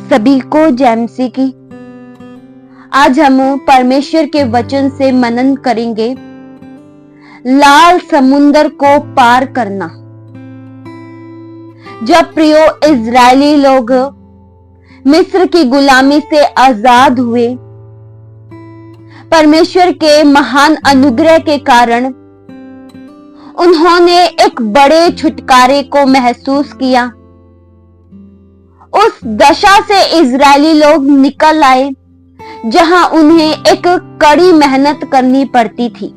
सभी को जय मसीह की। आज हम परमेश्वर के वचन से मनन करेंगे, लाल समुंदर को पार करना। जब प्रियो इजरायली लोग मिस्र की गुलामी से आजाद हुए, परमेश्वर के महान अनुग्रह के कारण उन्होंने एक बड़े छुटकारे को महसूस किया। उस दशा से इजरायली लोग निकल आए जहां उन्हें एक कड़ी मेहनत करनी पड़ती थी।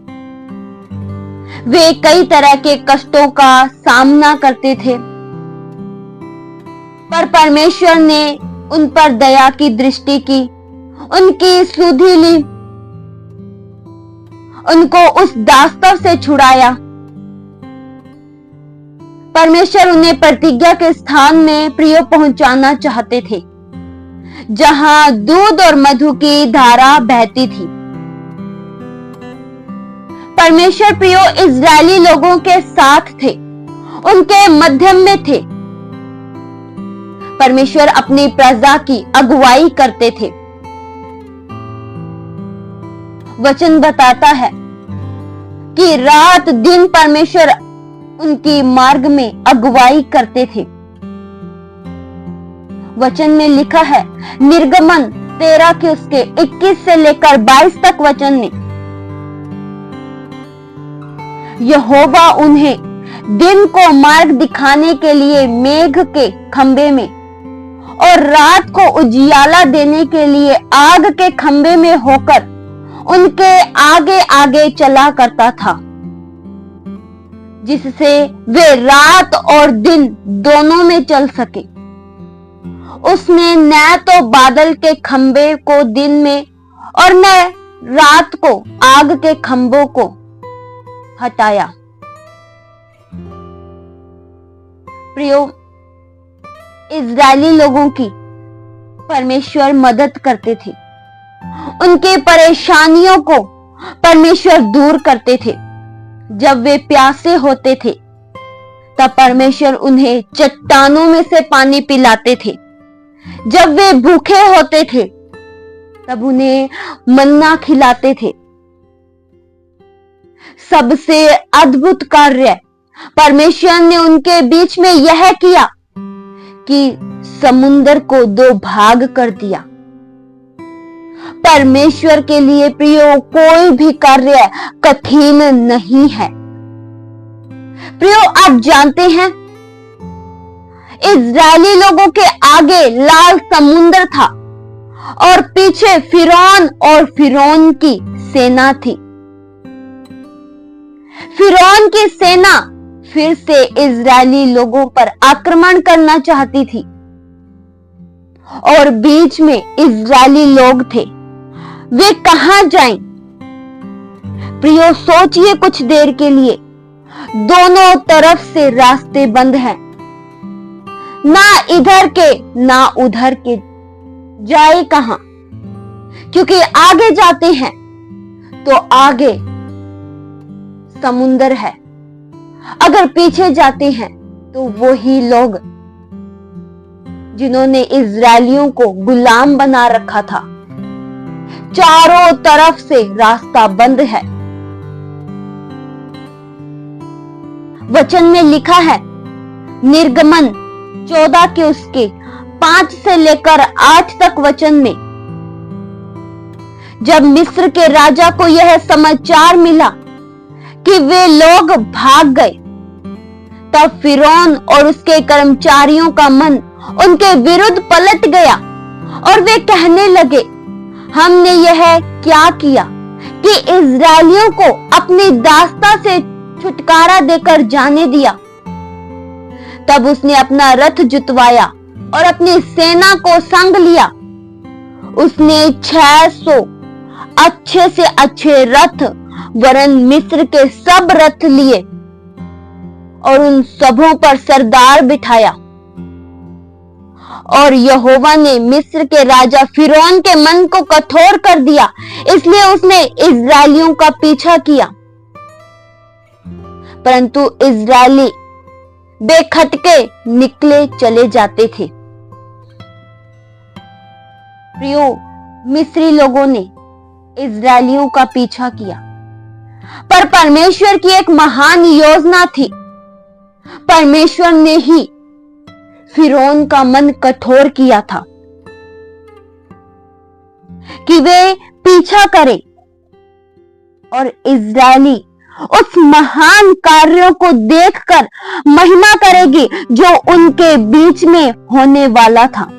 वे कई तरह के कष्टों का सामना करते थे, पर परमेश्वर ने उन पर दया की दृष्टि की, उनकी सुधि ली, उनको उस दास्तव से छुड़ाया। परमेश्वर उन्हें प्रतिज्ञा के स्थान में प्रिय पहुंचाना चाहते थे, जहां दूध और मधु की धारा बहती थी। परमेश्वर प्रियो इजरायली लोगों के साथ थे, उनके मध्यम में थे। परमेश्वर अपनी प्रजा की अगुवाई करते थे। वचन बताता है कि रात दिन परमेश्वर उनकी मार्ग में अगुवाई करते थे। वचन में लिखा है, निर्गमन 13 के उसके 21 से लेकर 22 तक वचन में, यहोवा उन्हें दिन को मार्ग दिखाने के लिए मेघ के खंबे में और रात को उजियाला देने के लिए आग के खंबे में होकर उनके आगे आगे चला करता था, जिससे वे रात और दिन दोनों में चल सके। उसने न तो बादल के खंबे को दिन में और न रात को आग के खंभों को हटाया। प्रियो, इजरायली लोगों की परमेश्वर मदद करते थे। उनके परेशानियों को परमेश्वर दूर करते थे। जब वे प्यासे होते थे, तब परमेश्वर उन्हें चट्टानों में से पानी पिलाते थे। जब वे भूखे होते थे, तब उन्हें मन्ना खिलाते थे। सबसे अद्भुत कार्य परमेश्वर ने उनके बीच में यह किया कि समुंदर को 2 भाग कर दिया। परमेश्वर के लिए प्रियो कोई भी कार्य कठिन नहीं है। प्रियो, आप जानते हैं, इजरायली लोगों के आगे लाल समुंदर था और पीछे फिरौन और फिरौन की सेना थी। फिरौन की सेना फिर से इजरायली लोगों पर आक्रमण करना चाहती थी और बीच में इजरायली लोग थे। वे कहां जाएं? प्रियो, सोचिए कुछ देर के लिए। दोनों तरफ से रास्ते बंद हैं, ना इधर के ना उधर के। जाए कहां? क्योंकि आगे जाते हैं तो आगे समुंदर है, अगर पीछे जाते हैं तो वो ही लोग जिन्होंने इजरायलियों को गुलाम बना रखा था। चारों तरफ से रास्ता बंद है। वचन में लिखा है, निर्गमन 14 के उसके 5 से लेकर 8 तक वचन में, जब मिस्र के राजा को यह समाचार मिला कि वे लोग भाग गए, तब फिरौन और उसके कर्मचारियों का मन उनके विरुद्ध पलट गया और वे कहने लगे, हमने यह क्या किया कि इजरायलियों को अपनी दास्ता से छुटकारा देकर जाने दिया। तब उसने अपना रथ जुतवाया और अपनी सेना को संग लिया। उसने 600 अच्छे से अच्छे रथ वरन मिस्र के सब रथ लिए और उन सबों पर सरदार बिठाया। और यहोवा ने मिस्र के राजा फिरौन के मन को कठोर कर दिया, इसलिए उसने इजरायलियों का पीछा किया। परंतु इजरायली बेखटके निकले चले जाते थे। प्रियो, मिस्री लोगों ने इजरायलियों का पीछा किया, पर परमेश्वर की एक महान योजना थी। परमेश्वर ने ही फिरौन का मन कठोर किया था कि वे पीछा करें और इजरायली उस महान कार्यों को देखकर महिमा करेगी जो उनके बीच में होने वाला था।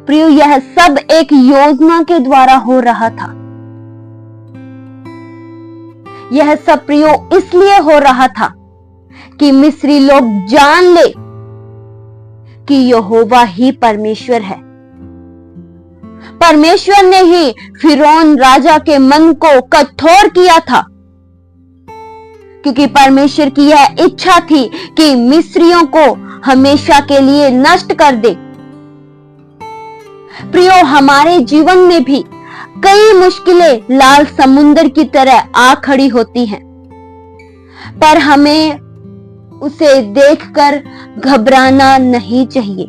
प्रियो, यह सब एक योजना के द्वारा हो रहा था। यह सब प्रियो इसलिए हो रहा था कि मिस्री लोग जान ले कि यहोवा ही परमेश्वर है। परमेश्वर ने ही फिरौन राजा के मन को कठोर किया था, क्योंकि परमेश्वर की यह इच्छा थी कि मिस्रियों को हमेशा के लिए नष्ट कर दे। प्रियो, हमारे जीवन में भी कई मुश्किलें लाल समुद्र की तरह आ खड़ी होती हैं, पर हमें उसे देखकर घबराना नहीं चाहिए।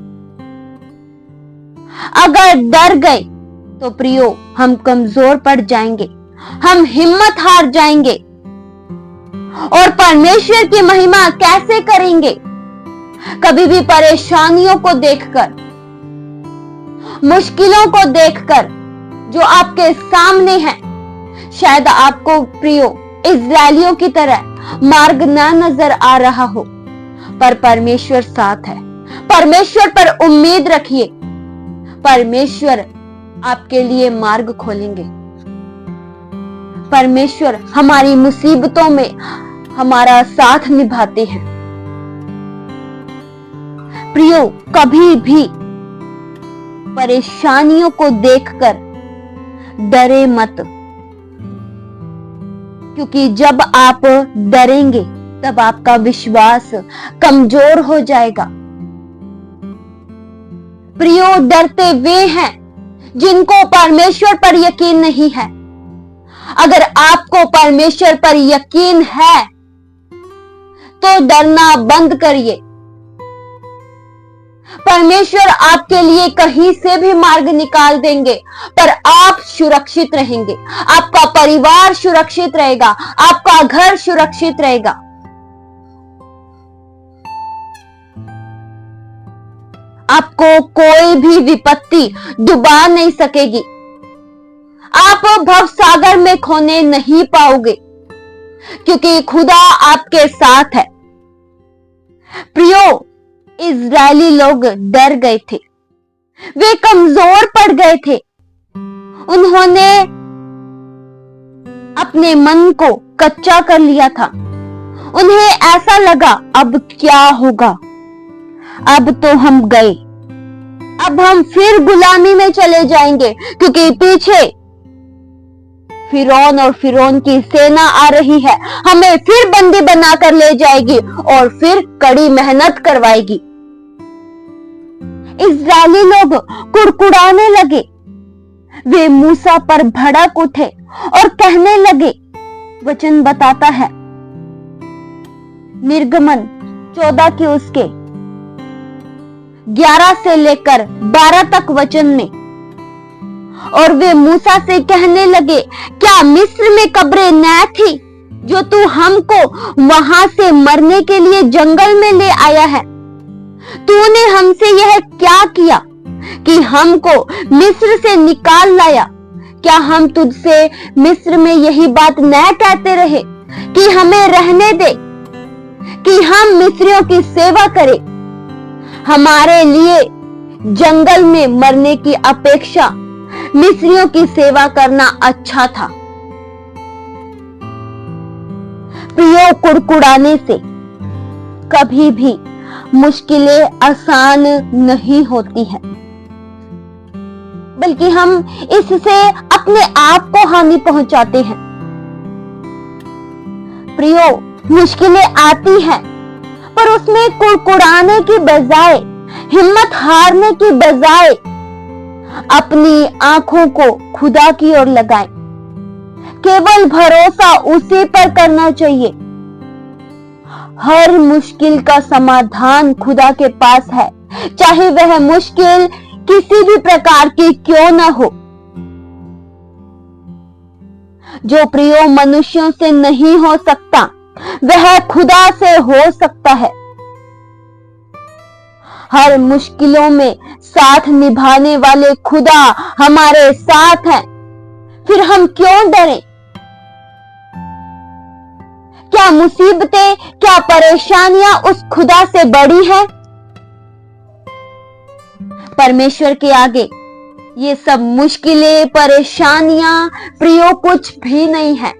अगर डर गए तो प्रियो हम कमजोर पड़ जाएंगे, हम हिम्मत हार जाएंगे और परमेश्वर की महिमा कैसे करेंगे? कभी भी परेशानियों को देखकर, मुश्किलों को देखकर जो आपके सामने है, शायद आपको प्रियो इजरायलियों की तरह मार्ग ना नजर आ रहा हो, पर परमेश्वर साथ है। परमेश्वर पर उम्मीद रखिए, परमेश्वर आपके लिए मार्ग खोलेंगे। परमेश्वर हमारी मुसीबतों में हमारा साथ निभाते हैं। प्रियो, कभी भी परेशानियों को देखकर डरे मत, क्योंकि जब आप डरेंगे तब आपका विश्वास कमजोर हो जाएगा। प्रियो, डरते वे हैं जिनको परमेश्वर पर यकीन नहीं है। अगर आपको परमेश्वर पर यकीन है तो डरना बंद करिए। परमेश्वर आपके लिए कहीं से भी मार्ग निकाल देंगे, पर आप सुरक्षित रहेंगे, आपका परिवार सुरक्षित रहेगा, आपका घर सुरक्षित रहेगा। आपको कोई भी विपत्ति डुबा नहीं सकेगी। आप भवसागर में खोने नहीं पाओगे, क्योंकि खुदा आपके साथ है। प्रियो, इजरायली लोग डर गए थे, वे कमजोर पड़ गए थे। उन्होंने अपने मन को कच्चा कर लिया था। उन्हें ऐसा लगा, अब क्या होगा, अब तो हम गए, अब हम फिर गुलामी में चले जाएंगे, क्योंकि पीछे फिरौन और फिरौन की सेना आ रही है, हमें फिर बंदी बनाकर ले जाएगी और फिर कड़ी मेहनत करवाएगी। इजरायली लोग कुड़कुड़ाने लगे। वे मूसा पर भड़क उठे और कहने लगे, वचन बताता है निर्गमन 14 के उसके 11 से लेकर 12 तक वचन में, और वे मूसा से कहने लगे, क्या मिस्र में कब्रें न थी जो तू हमको वहां से मरने के लिए जंगल में ले आया है? तूने हमसे यह क्या किया कि हमको मिस्र से निकाल लाया? क्या हम तुझसे मिस्र में यही बात न कहते रहे कि हमें रहने दे, कि हम मिस्रियों की सेवा करें? हमारे लिए जंगल में मरने की अपेक्षा मिस्रियों की सेवा करना अच्छा था। प्रियो, कुड़कुड़ाने से कभी भी मुश्किलें आसान नहीं होती हैं, बल्कि हम इससे अपने आप को हानि पहुंचाते हैं। प्रियो, मुश्किलें आती हैं, पर उसमें कुड़कुड़ाने की बजाय, हिम्मत हारने की बजाय अपनी आंखों को खुदा की ओर लगाएं। केवल भरोसा उसी पर करना चाहिए। हर मुश्किल का समाधान खुदा के पास है, चाहे वह मुश्किल किसी भी प्रकार की क्यों न हो। जो प्रियो मनुष्यों से नहीं हो सकता वह खुदा से हो सकता है। हर मुश्किलों में साथ निभाने वाले खुदा हमारे साथ हैं, फिर हम क्यों डरें? क्या मुसीबतें, क्या परेशानियां उस खुदा से बड़ी हैं? परमेश्वर के आगे ये सब मुश्किलें, परेशानियां, प्रियो कुछ भी नहीं है।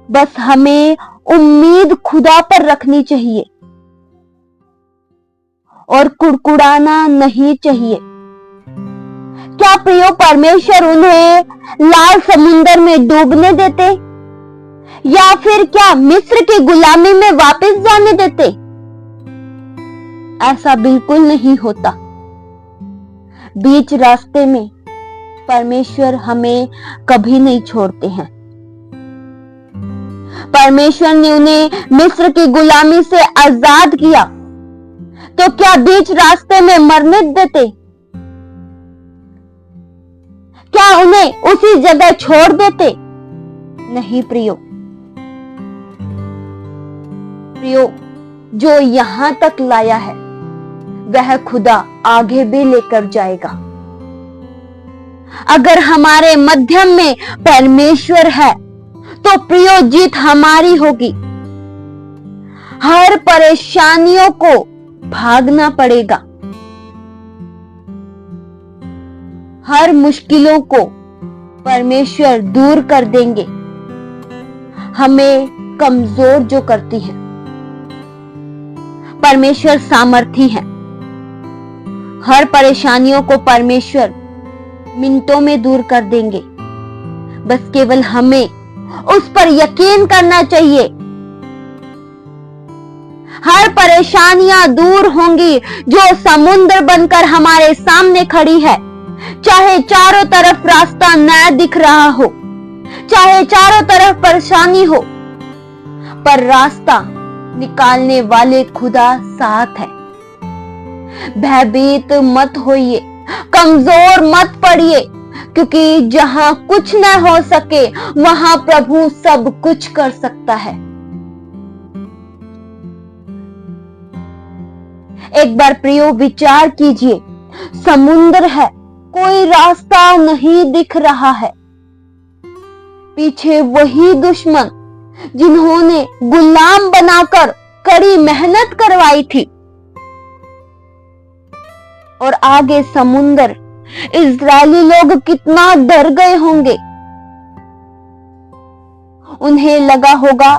बस हमें उम्मीद खुदा पर रखनी चाहिए और कुड़कुड़ाना नहीं चाहिए। क्या प्रियो परमेश्वर उन्हें लाल समुंदर में डूबने देते, या फिर क्या मिस्र की गुलामी में वापस जाने देते? ऐसा बिल्कुल नहीं होता। बीच रास्ते में परमेश्वर हमें कभी नहीं छोड़ते हैं। परमेश्वर ने उन्हें मिस्र की गुलामी से आजाद किया, तो क्या बीच रास्ते में मरने देते? क्या उन्हें उसी जगह छोड़ देते? नहीं प्रियो। प्रियो, जो यहां तक लाया है वह खुदा आगे भी लेकर जाएगा। अगर हमारे मध्यम में परमेश्वर है तो प्रियो जीत हमारी होगी। हर परेशानियों को भागना पड़ेगा, हर मुश्किलों को परमेश्वर दूर कर देंगे। हमें कमजोर जो करती है, परमेश्वर सामर्थी है। हर परेशानियों को परमेश्वर मिनटों में दूर कर देंगे। बस केवल हमें उस पर यकीन करना चाहिए। हर परेशानियां दूर होंगी जो समुद्र बनकर हमारे सामने खड़ी है। चाहे चारों तरफ रास्ता न दिख रहा हो, चाहे चारों तरफ परेशानी हो, पर रास्ता निकालने वाले खुदा साथ है। भयभीत मत होइए, कमजोर मत पड़िए, क्योंकि जहां कुछ न हो सके वहां प्रभु सब कुछ कर सकता है। एक बार प्रियो विचार कीजिए, समुद्र है, कोई रास्ता नहीं दिख रहा है। पीछे वही दुश्मन जिन्होंने गुलाम बनाकर कड़ी मेहनत करवाई थी, और आगे समुंदर। इजरायली लोग कितना डर गए होंगे। उन्हें लगा होगा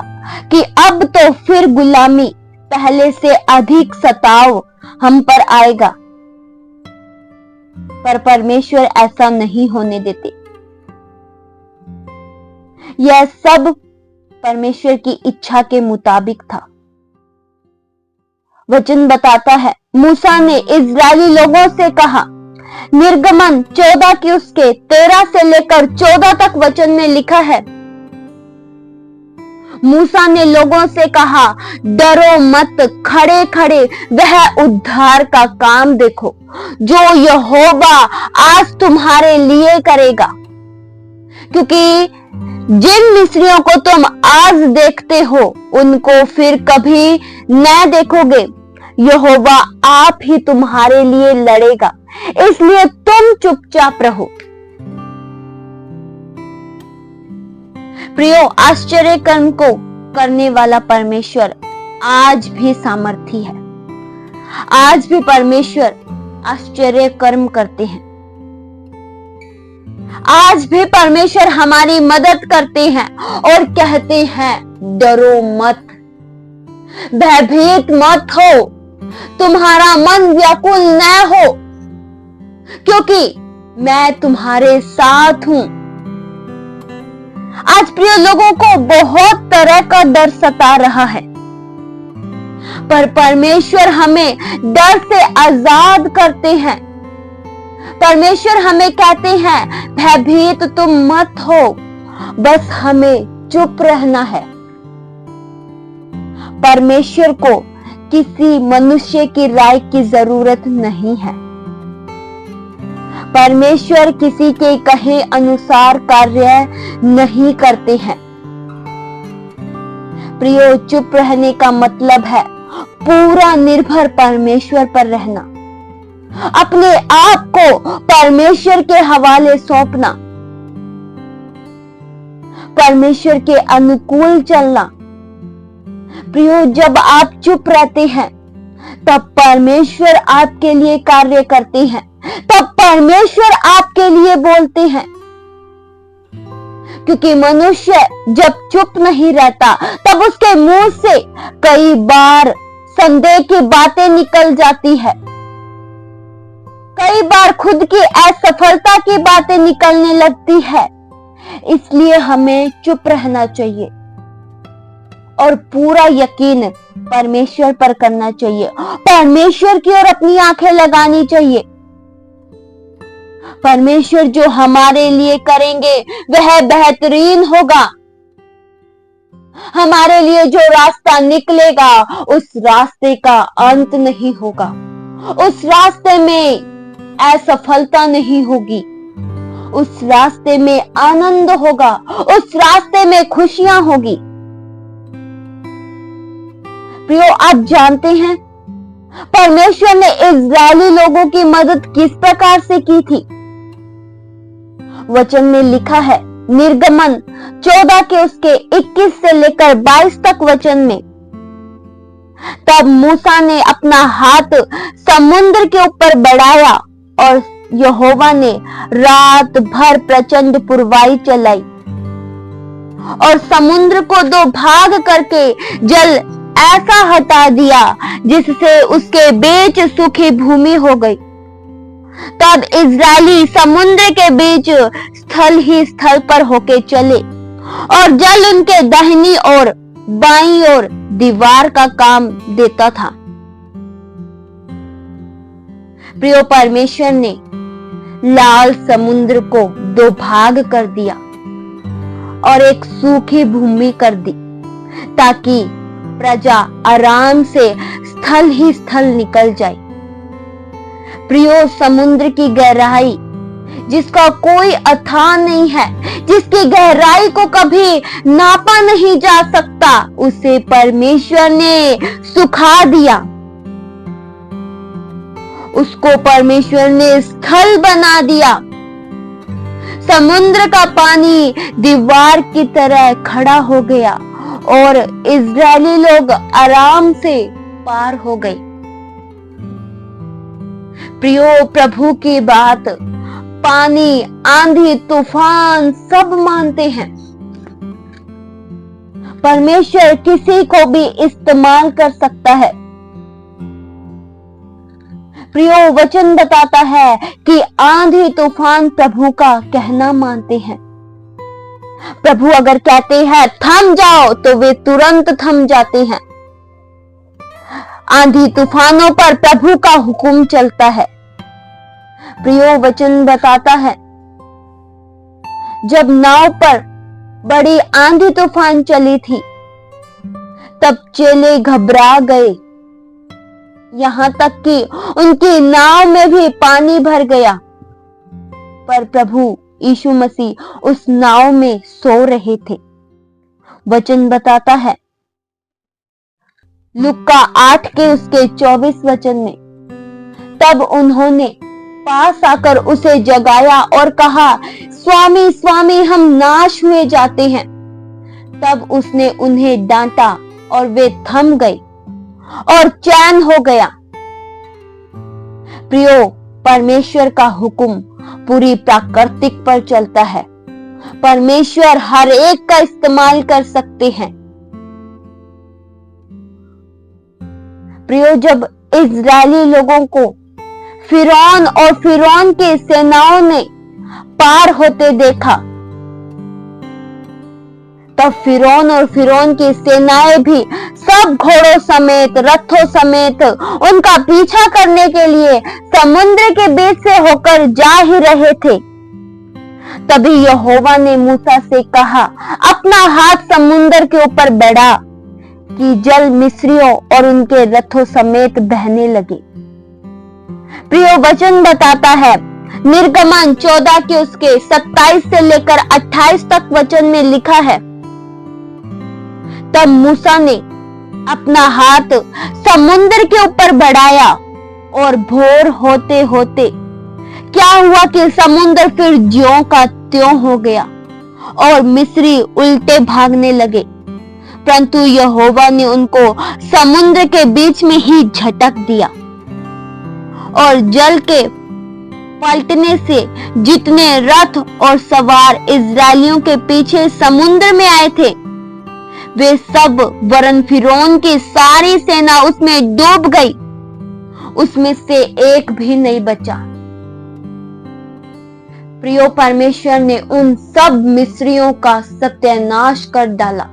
कि अब तो फिर गुलामी पहले से अधिक सताव हम पर आएगा, पर परमेश्वर ऐसा नहीं होने देते। यह सब परमेश्वर की इच्छा के मुताबिक था। वचन बताता है, मूसा ने इजरायली लोगों से कहा, निर्गमन 14 की उसके 13 से लेकर 14 तक वचन में लिखा है, मूसा ने लोगों से कहा, डरो मत, खड़े खड़े वह उद्धार का काम देखो जो यहोवा आज तुम्हारे लिए करेगा। क्योंकि जिन मिस्रियों को तुम आज देखते हो उनको फिर कभी न देखोगे। यहोवा आप ही तुम्हारे लिए लड़ेगा, इसलिए तुम चुपचाप रहो। प्रियो, आश्चर्य कर्म को करने वाला परमेश्वर आज भी सामर्थी है। आज भी परमेश्वर आश्चर्य कर्म करते हैं। आज भी परमेश्वर हमारी मदद करते हैं और कहते हैं, डरो मत, भयभीत मत हो, तुम्हारा मन व्याकुल न हो, क्योंकि मैं तुम्हारे साथ हूं। आज प्रिय लोगों को बहुत तरह का डर सता रहा है, पर परमेश्वर हमें डर से आजाद करते हैं। परमेश्वर हमें कहते हैं, भयभीत तुम मत हो, बस हमें चुप रहना है। परमेश्वर को किसी मनुष्य की राय की जरूरत नहीं है। परमेश्वर किसी के कहे अनुसार कार्य नहीं करते हैं। प्रियो, चुप रहने का मतलब है पूरा निर्भर परमेश्वर पर रहना, अपने आप को परमेश्वर के हवाले सौंपना, परमेश्वर के अनुकूल चलना। प्रियो, जब आप चुप रहते हैं तब परमेश्वर आपके लिए कार्य करते हैं, तब परमेश्वर आपके लिए बोलते हैं। क्योंकि मनुष्य जब चुप नहीं रहता तब उसके मुंह से कई बार संदेह की बातें निकल जाती है, कई बार खुद की असफलता की बातें निकलने लगती है। इसलिए हमें चुप रहना चाहिए और पूरा यकीन परमेश्वर पर करना चाहिए, परमेश्वर की ओर अपनी आंखें लगानी चाहिए। परमेश्वर जो हमारे लिए करेंगे वह बेहतरीन होगा। हमारे लिए जो रास्ता निकलेगा उस रास्ते का अंत नहीं होगा, उस रास्ते में असफलता नहीं होगी, उस रास्ते में आनंद होगा, उस रास्ते में खुशियां होगी। प्रियो, आप जानते हैं परमेश्वर ने इस्राएली लोगों की मदद किस प्रकार से की थी? वचन में लिखा है, निर्गमन 14 के उसके 21 से लेकर 22 तक वचन में, तब मूसा ने अपना हाथ समुद्र के ऊपर बढ़ाया और यहोवा ने रात भर प्रचंड पुरवाई चलाई और समुद्र को दो भाग करके जल ऐसा हटा दिया जिससे उसके बीच सूखी भूमि हो गई। तब इजरायली समुद्र के बीच स्थल ही स्थल पर होके चले और जल उनके दाहिनी और बाईं ओर दीवार का काम देता था। प्रियो, परमेश्वर ने लाल समुद्र को दो भाग कर दिया और एक सूखी भूमि कर दी ताकि प्रजा आराम से स्थल ही स्थल निकल जाए। प्रियो, समुद्र की गहराई जिसका कोई अथाह नहीं है, जिसकी गहराई को कभी नापा नहीं जा सकता, उसे परमेश्वर ने सुखा दिया, उसको परमेश्वर ने स्थल बना दिया। समुद्र का पानी दीवार की तरह खड़ा हो गया और इजरायली लोग आराम से पार हो गए। प्रियो, प्रभु की बात पानी, आंधी, तूफान सब मानते हैं। परमेश्वर किसी को भी इस्तेमाल कर सकता है। प्रियो, वचन बताता है कि आंधी तूफान प्रभु का कहना मानते हैं। प्रभु अगर कहते हैं थम जाओ तो वे तुरंत थम जाते हैं। आंधी तूफानों पर प्रभु का हुक्म चलता है। प्रियो, वचन बताता है जब नाव पर बड़ी आंधी तूफान चली थी तब चेले घबरा गए, यहां तक कि उनकी नाव में भी पानी भर गया। पर प्रभु यीशु मसीह उस नाव में सो रहे थे। वचन बताता है लूका 8 के उसके 24 वचन में, तब उन्होंने पास आकर उसे जगाया और कहा, स्वामी स्वामी, हम नाश हुए जाते हैं। तब उसने उन्हें डांटा और वे थम गए और चैन हो गया। प्रियो, परमेश्वर का हुक्म पूरी प्राकृतिक पर चलता है। परमेश्वर हर एक का इस्तेमाल कर सकते हैं। प्रियो, जब इजरायली लोगों को फिरौन और फिरौन की सेनाओं ने पार होते देखा, तब फिरौन और फिरौन की सेनाएं भी सब घोड़ों समेत, रथों समेत उनका पीछा करने के लिए समुद्र के बीच से होकर जा ही रहे थे। तभी यहोवा ने मूसा से कहा, अपना हाथ समुद्र के ऊपर बढ़ा कि जल मिस्रियों और उनके रथों समेत बहने लगे। प्रियो, वचन बताता है, निर्गमन 14 के उसके 27 से लेकर 28 तक वचन में लिखा है, तब मूसा ने अपना हाथ समुद्र के ऊपर बढ़ाया और भोर होते होते क्या हुआ कि समुद्र फिर ज्यों का त्यों हो गया और मिस्री उल्टे भागने लगे, परंतु यहोवा ने उनको समुद्र के बीच में ही झटक दिया और जल के पलटने से जितने रथ और सवार इजरायलियों के पीछे समुद्र में आए थे, वे सब वरन फिरौन की सारी सेना उसमें डूब गई, उसमें से एक भी नहीं बचा। प्रियो, परमेश्वर ने उन सब मिस्रियों का सत्यानाश कर डाला,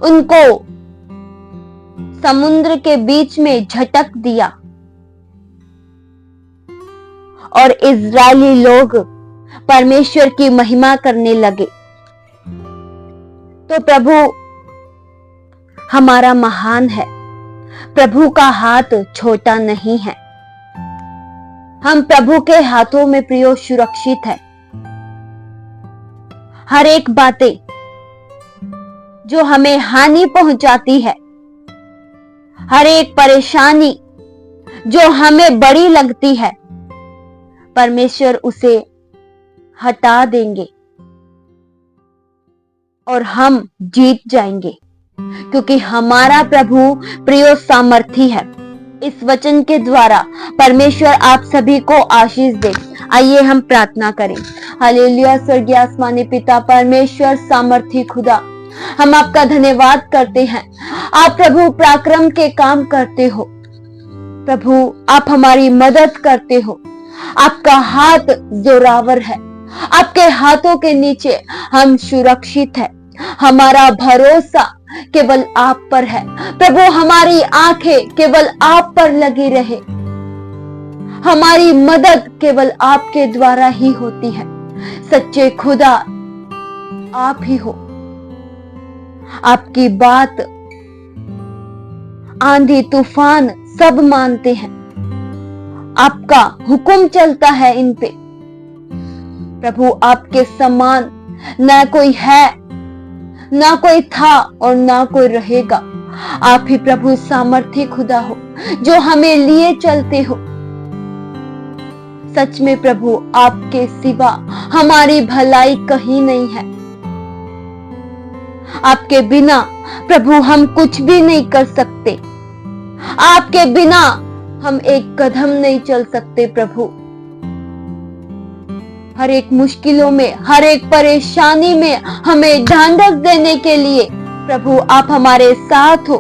उनको समुद्र के बीच में झटक दिया और इजरायली लोग परमेश्वर की महिमा करने लगे। तो प्रभु हमारा महान है, प्रभु का हाथ छोटा नहीं है। हम प्रभु के हाथों में प्रियो सुरक्षित है। हर एक बातें जो हमें हानि पहुंचाती है, हर एक परेशानी जो हमें बड़ी लगती है, परमेश्वर उसे हटा देंगे और हम जीत जाएंगे, क्योंकि हमारा प्रभु प्रियो सामर्थी है। इस वचन के द्वारा परमेश्वर आप सभी को आशीष दे। आइए हम प्रार्थना करें। हालेलुया। स्वर्गीय आसमानी पिता परमेश्वर सामर्थी खुदा, हम आपका धन्यवाद करते हैं। आप प्रभु पराक्रम के काम करते हो प्रभु, आप हमारी मदद करते हो। आपका हाथ जोरावर है, आपके हाथों के नीचे हम सुरक्षित है। हमारा भरोसा केवल आप पर है प्रभु, हमारी आंखें केवल आप पर लगी रहे। हमारी मदद केवल आपके द्वारा ही होती है। सच्चे खुदा आप ही हो। आपकी बात आंधी तूफान सब मानते हैं, आपका हुक्म चलता है इन पे प्रभु। आपके समान ना कोई है, ना कोई था और ना कोई रहेगा। आप ही प्रभु सामर्थी खुदा हो, जो हमें लिए चलते हो। सच में प्रभु, आपके सिवा हमारी भलाई कहीं नहीं है। आपके बिना प्रभु हम कुछ भी नहीं कर सकते। आपके बिना हम एक कदम नहीं चल सकते प्रभु। हर एक मुश्किलों में, हर एक परेशानी में हमें ढांढस देने के लिए प्रभु आप हमारे साथ हो।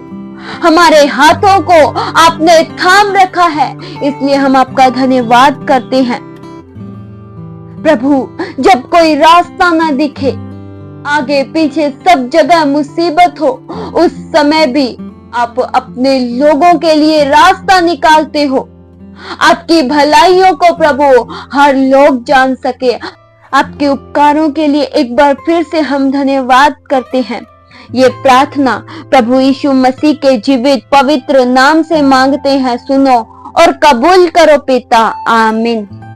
हमारे हाथों को आपने थाम रखा है, इसलिए हम आपका धन्यवाद करते हैं प्रभु। जब कोई रास्ता ना दिखे, आगे पीछे सब जगह मुसीबत हो, उस समय भी आप अपने लोगों के लिए रास्ता निकालते हो। आपकी भलाइयों को प्रभु हर लोग जान सके। आपके उपकारों के लिए एक बार फिर से हम धन्यवाद करते हैं। ये प्रार्थना प्रभु यीशु मसीह के जीवित पवित्र नाम से मांगते हैं, सुनो और कबूल करो पिता। आमीन।